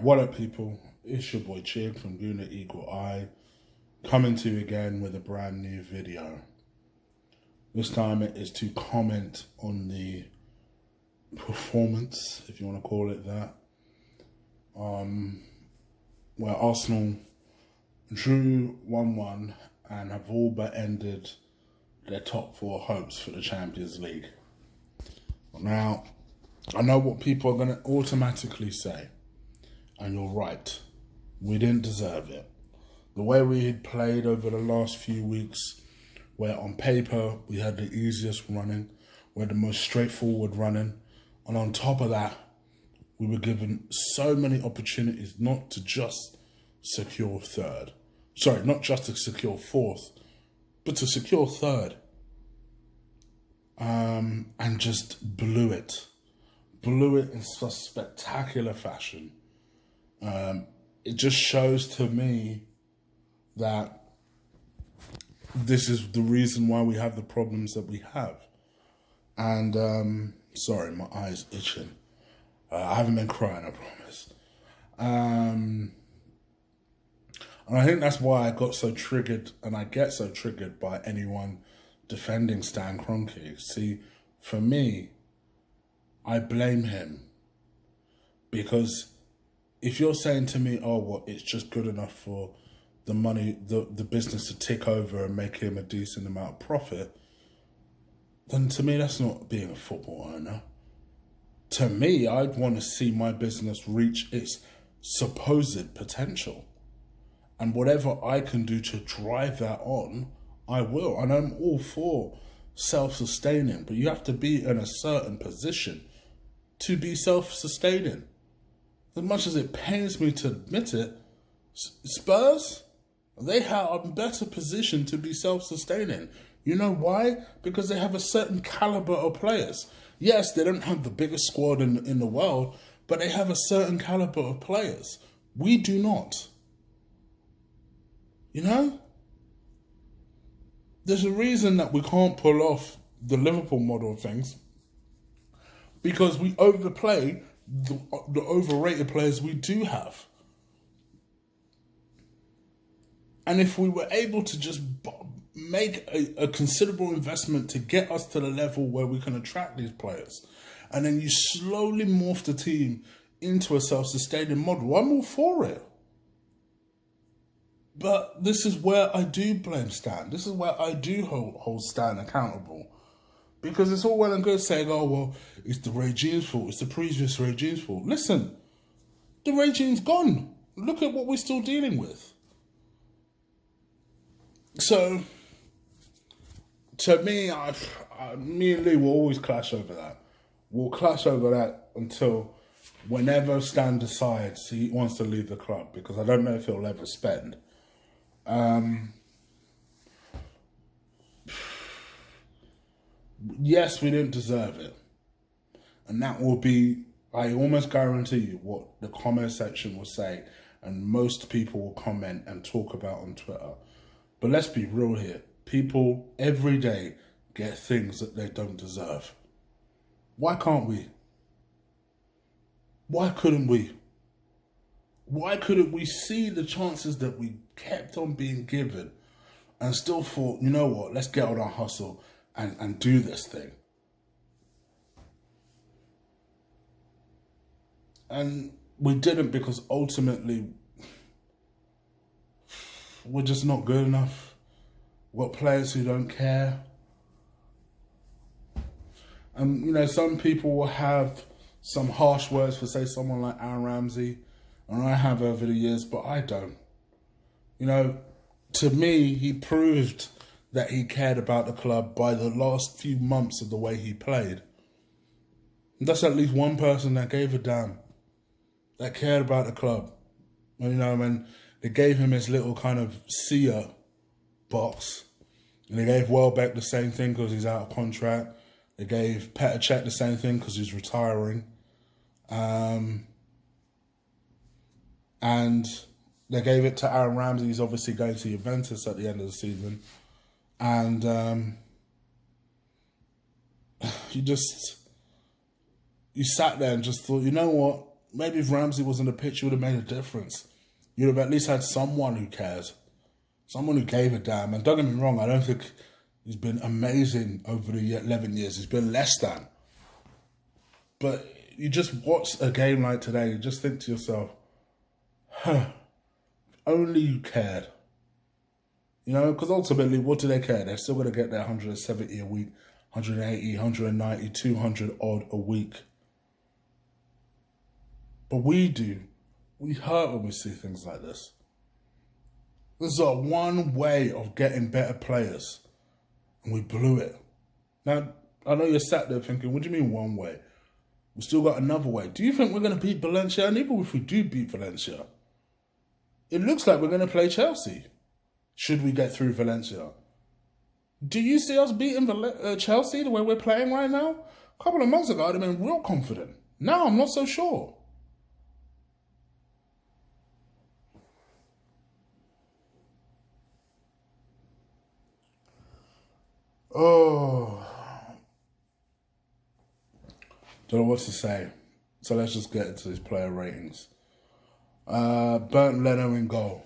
What up, people? It's your boy Chig from Guna Eagle Eye, coming to you again with a brand new video. This time it is to comment on the performance, if you want to call it that, where Arsenal drew 1-1 and have all but ended their top four hopes for the Champions League. Now, I know what people are going to automatically say, and you're right. We didn't deserve it. The way we had played over the last few weeks, where on paper we had the easiest running, we had the most straightforward running, and on top of that, we were given so many opportunities not to just secure third. Sorry, not just to secure fourth, but to secure third. And just blew it. Blew it in such spectacular fashion. It just shows to me that this is the reason why we have the problems that we have. And, sorry, my eye's itching. I haven't been crying, I promise. And I think that's why I got so triggered, and I get so triggered by anyone defending Stan Kroenke. See, for me, I blame him. Because if you're saying to me, oh, well, it's just good enough for the money, the business to tick over and make him a decent amount of profit, then to me, that's not being a football owner. To me, I'd want to see my business reach its supposed potential. And whatever I can do to drive that on, I will. And I'm all for self-sustaining, but you have to be in a certain position to be self-sustaining. As much as it pains me to admit it, Spurs, they are in a better position to be self-sustaining. You know why? Because they have a certain caliber of players. Yes, they don't have the biggest squad in the world, but they have a certain caliber of players. We do not. You know? There's a reason that we can't pull off the Liverpool model of things, because we overplay the overrated players we do have. And if we were able to just make a considerable investment to get us to the level where we can attract these players, and then you slowly morph the team into a self-sustaining model, I'm all for it. But this is where I do blame Stan. This is where I do hold Stan accountable. Because it's all well and good saying, oh, well, it's the regime's fault. It's the previous regime's fault. Listen, the regime's gone. Look at what we're still dealing with. So, to me, me and Lee will always clash over that. We'll clash over that until whenever Stan decides he wants to leave the club, because I don't know if he'll ever spend. Yes, we didn't deserve it. And that will be, I almost guarantee you, what the comment section will say, and most people will comment and talk about on Twitter. But let's be real here. People every day get things that they don't deserve. Why can't we? Why couldn't we? Why couldn't we see the chances that we kept on being given and still thought, you know what, let's get on our hustle and do this thing? And we didn't, because ultimately we're just not good enough. We've got players who don't care. And, you know, some people will have some harsh words for, say, someone like Aaron Ramsey, and I have over the years, but I don't. You know, to me, he proved that he cared about the club by the last few months of the way he played. And that's at least one person that gave a damn, that cared about the club. You know, and they gave him his little kind of seer box. And they gave Welbeck the same thing because he's out of contract. They gave Petr Cech the same thing because he's retiring. And they gave it to Aaron Ramsey. He's obviously going to Juventus at the end of the season. And you sat there and just thought, you know what? maybe if Ramsey was in the pitch, it would have made a difference. You'd have at least had someone who cared, someone who gave a damn. And don't get me wrong, I don't think he's been amazing over the 11 years. He's been less than. But you just watch a game like today, you just think to yourself, only you cared. You know, because ultimately, what do they care? They're still going to get their 170 a week, 180, 190, 200 odd a week. But we do. We hurt when we see things like this. This is our one way of getting better players. And we blew it. Now, I know you're sat there thinking, what do you mean one way? We still got another way. Do you think we're going to beat Valencia? And even if we do beat Valencia, it looks like we're going to play Chelsea. Should we get through Valencia? Do you see us beating Chelsea the way we're playing right now? A couple of months ago, I'd have been real confident. Now, I'm not so sure. Oh. Don't know what to say. So let's just get into these player ratings. Burnt Leno in goal.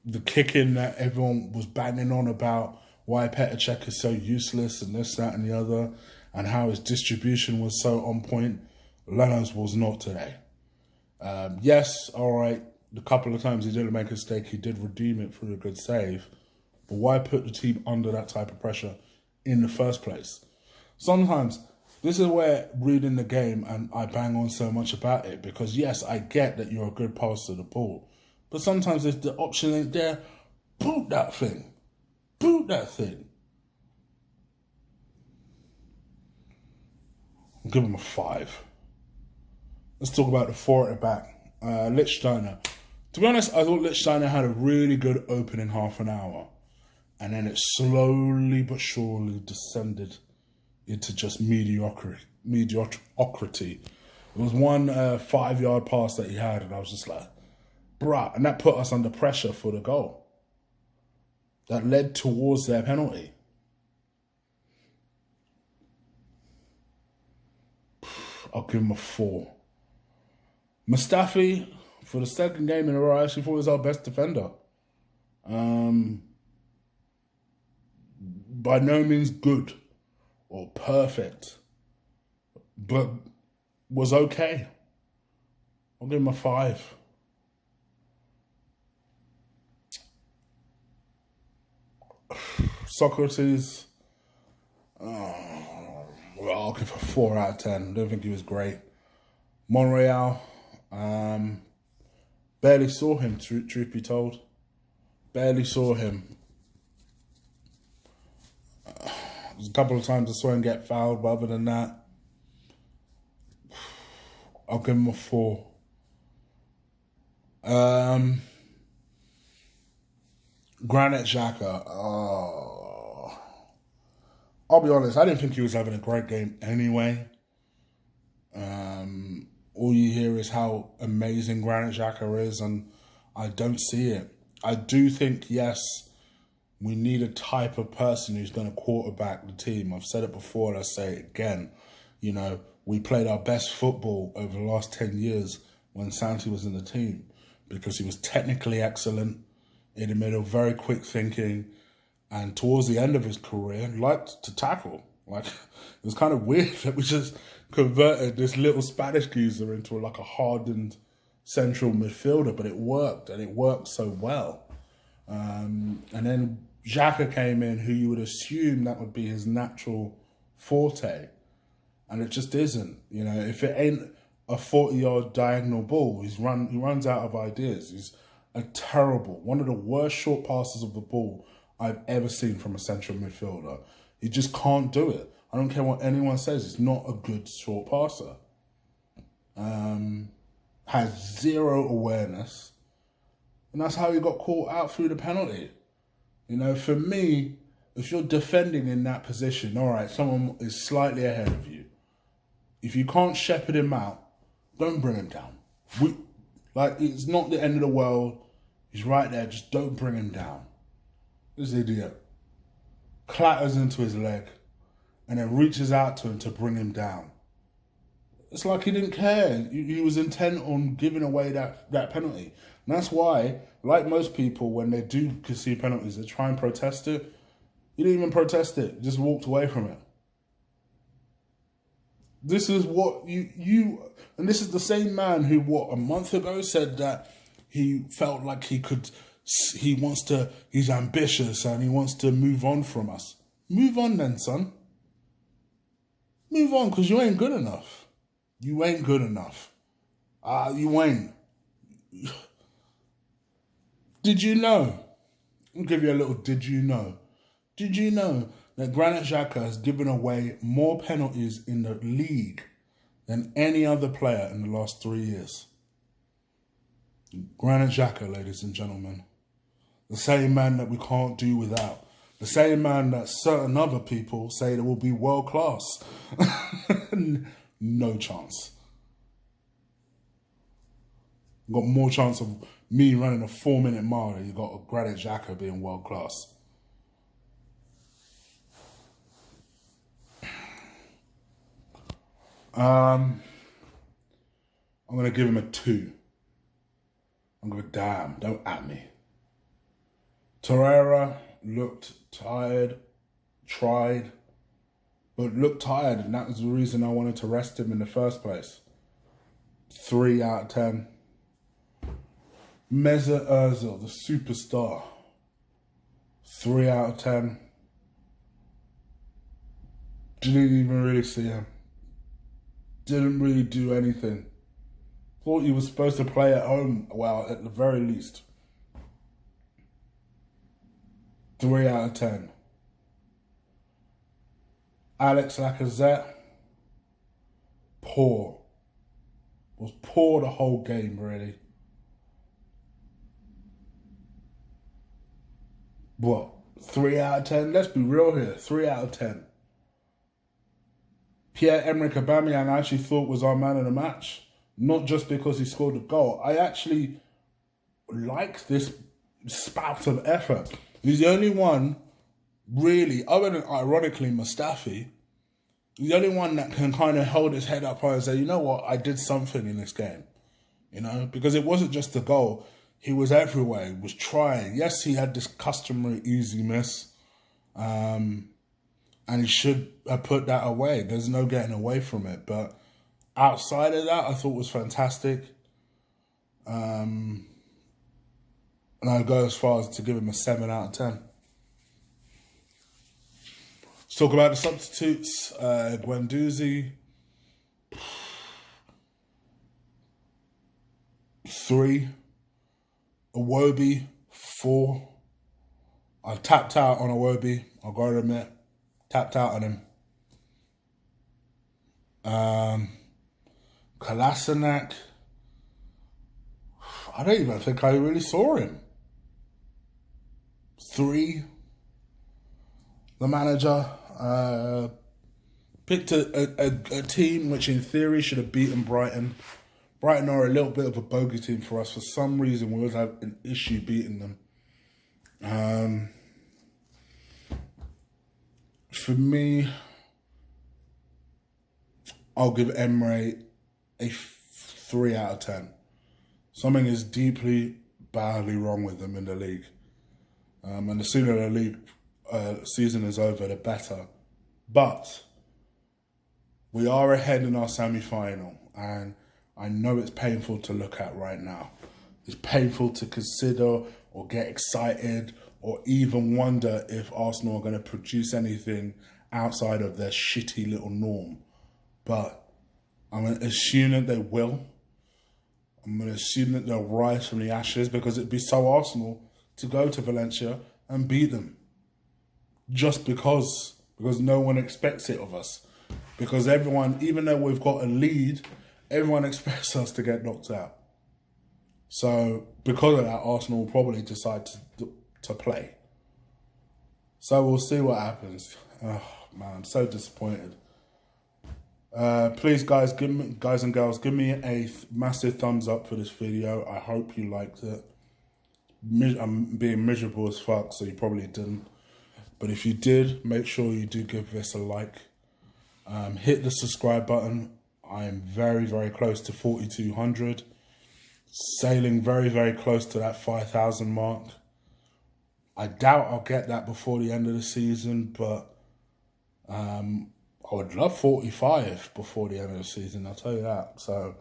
The kicking that everyone was banging on about, why Petr Cech is so useless and this, that and the other, and how his distribution was so on point. Leno's was not today. Yes, all right, the couple of times he didn't make a mistake, he did redeem it through a good save. But why put the team under that type of pressure in the first place? Sometimes, this is where reading the game and I bang on so much about it, because yes, I get that you're a good passer of the ball. But sometimes if the option ain't there, boot that thing. Boot that thing. I'll give him a 5. Let's talk about the 4 at the back. Lichtsteiner. To be honest, I thought Lichtsteiner had a really good opening half an hour. And then it slowly but surely descended into just mediocrity. It was one 5-yard pass that he had, and I was just like, bruh. And that put us under pressure for the goal. That led towards their penalty. I'll give him a 4. Mustafi, for the second game in a row, I actually thought he was our best defender. By no means good or perfect, but was okay. I'll give him a 5. Socrates, well, I'll give a 4 out of 10. I don't think he was great. Monreal, barely saw him, truth be told. Barely saw him. There's a couple of times I saw him get fouled, but other than that, I'll give him a 4. Granit Xhaka, I'll be honest, I didn't think he was having a great game anyway. All you hear is how amazing Granit Xhaka is, and I don't see it. I do think, yes, we need a type of person who's going to quarterback the team. I've said it before and I say it again. You know, we played our best football over the last 10 years when Santi was in the team, because he was technically excellent, in the middle, very quick thinking, and towards the end of his career, liked to tackle. Like, it was kind of weird that we just converted this little Spanish geezer into like a hardened central midfielder, but it worked, and it worked so well. And then Xhaka came in, who you would assume that would be his natural forte, and it just isn't. You know, if it ain't a 40-yard diagonal ball, he runs out of ideas. He's one of the worst short passes of the ball I've ever seen from a central midfielder. He just can't do it. I don't care what anyone says. He's not a good short passer. Has zero awareness. And that's how he got caught out through the penalty. You know, for me, if you're defending in that position, all right, someone is slightly ahead of you. If you can't shepherd him out, don't bring him down. It's not the end of the world. He's right there. Just don't bring him down. This idiot clatters into his leg and then reaches out to him to bring him down. It's like he didn't care. He was intent on giving away that penalty. And that's why, like most people, when they do concede penalties, they try and protest it. He didn't even protest it. Just walked away from it. This is what and this is the same man who, a month ago said that he felt like he's ambitious and he wants to move on from us. Move on then, son. Move on, because you ain't good enough. You ain't good enough. You ain't. Did you know? I'll give you a little did you know. Did you know that Granit Xhaka has given away more penalties in the league than any other player in the last 3 years? Granit Xhaka, ladies and gentlemen. The same man that we can't do without. The same man that certain other people say that will be world class. No chance. Got more chance of me running a 4-minute mile than you got a Granit Xhaka being world class. I'm going to give him a 2. I'm going, damn, don't at me. Torreira looked tired, tried, but looked tired, and that was the reason I wanted to rest him in the first place. 3 out of 10. Mesut Ozil, the superstar. 3 out of 10. Didn't even really see him. Didn't really do anything. Thought he was supposed to play at home, well, at the very least. 3 out of 10. Alex Lacazette, poor. Was poor the whole game, really. What? 3 out of 10? Let's be real here. 3 out of 10. Pierre-Emerick Aubameyang I actually thought was our man of the match. Not just because he scored a goal. I actually like this spout of effort. He's the only one, really, other than ironically Mustafi, he's the only one that can kind of hold his head up high and say, you know what, I did something in this game. You know, because it wasn't just the goal. He was everywhere. He was trying. Yes, he had this customary easy miss. And he should have put that away. There's no getting away from it. But outside of that, I thought was fantastic. And I'd go as far as to give him a 7 out of 10. Let's talk about the substitutes. Guendouzi, 3. Iwobi, 4. I tapped out on Iwobi. I've got to admit. Tapped out on him. Kolasinac, I don't even think I really saw him. 3. The manager picked a team which in theory should have beaten Brighton. Brighton are a little bit of a bogey team for us. For some reason, we always have an issue beating them. For me, I'll give Emre a 3 out of 10. Something is deeply, badly wrong with them in the league. And the sooner the league season is over, the better. But we are ahead in our semi-final, and I know it's painful to look at right now. It's painful to consider or get excited or even wonder if Arsenal are going to produce anything outside of their shitty little norm. But I'm going to assume that they will. I'm going to assume that they'll rise from the ashes, because it'd be so Arsenal to go to Valencia and beat them. Just because no one expects it of us. Because everyone, even though we've got a lead, everyone expects us to get knocked out. So because of that, Arsenal will probably decide to play. So we'll see what happens. Oh man, I'm so disappointed. Please, guys and girls, give me a massive thumbs up for this video. I hope you liked it. I'm being miserable as fuck, so you probably didn't. But if you did, make sure you do give this a like. Hit the subscribe button. I am very, very close to 4,200. Sailing very, very close to that 5,000 mark. I doubt I'll get that before the end of the season, but I would love 45 before the end of the season, I'll tell you that. So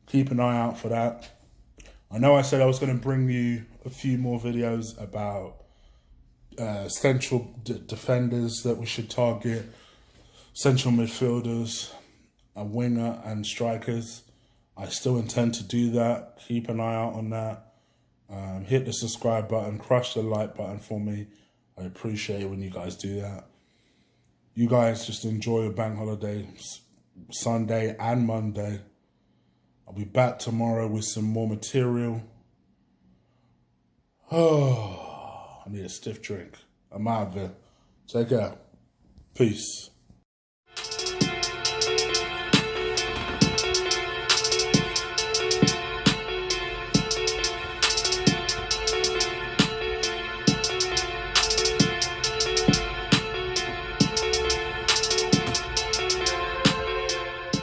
keep an eye out for that. I know I said I was going to bring you a few more videos about central defenders that we should target, central midfielders, a winger and strikers. I still intend to do that. Keep an eye out on that. Hit the subscribe button, crush the like button for me. I appreciate it when you guys do that. You guys just enjoy your bank holiday, Sunday and Monday. I'll be back tomorrow with some more material. Oh, I need a stiff drink. I'm out of here. Take care. Peace.